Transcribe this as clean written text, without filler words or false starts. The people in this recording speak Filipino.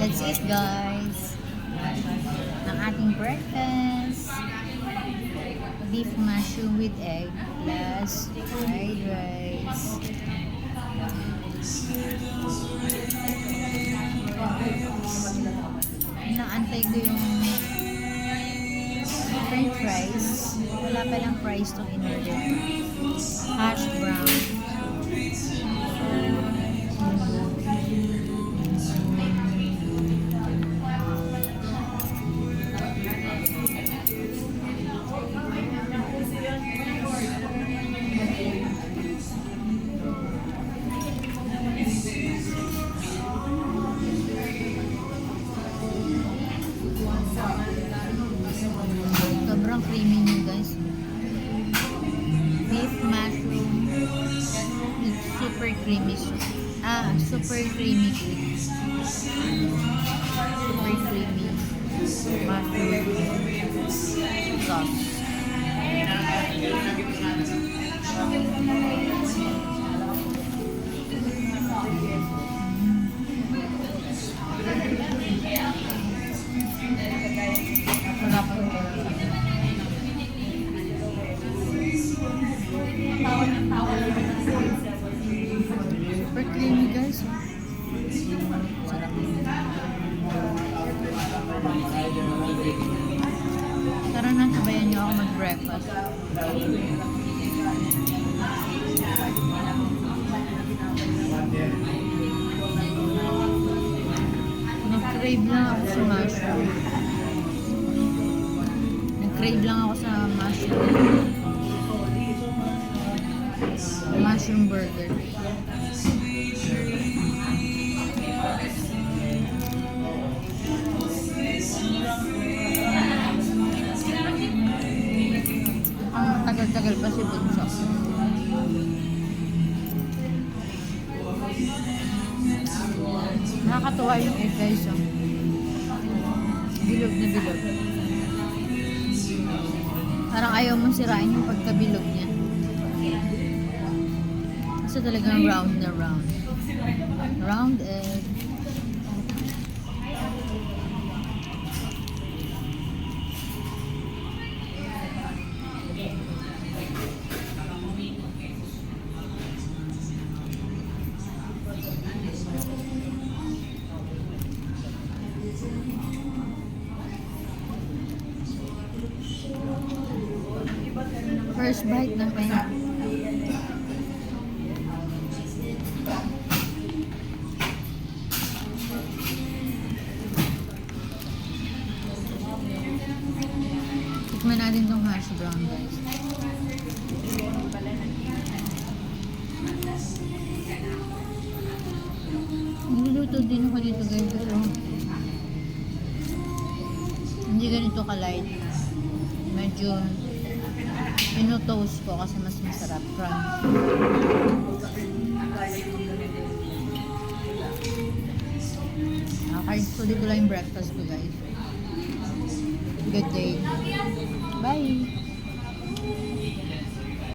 That's it, guys. Ang ating breakfast. Beef mushroom with egg plus fried rice. Inaantay ko yung french fries. Wala palang fries itong in-order. Hash brown. Sobrang creamy niya, guys. Beef mushroom. It's super creamy. Super creamy. Super creamy mushroom sauce. Super creamy, guys. Sarap. Tara na, sabayan niyo ako mag-breakfast. Nag-crave lang ako sa mushroom. Nag-crave lang ako sa mushroom burger. Ang tagal-tagal pa si Bunso. Nakakatuwa yung egg, guys. Oh. Bilog na bilog. Parang ayaw mong sirain yung pagkabilog niya. Kasi talagang round na round. Round egg. First bite natin. Tikman natin itong hash brown, guys. Niluluto din ako dito, guys. Pero hindi ganito ka-light. Medyo ino-toast ko kasi mas masarap. Okay, tuloy ko lang yung breakfast ko, guys. Good day. Bye!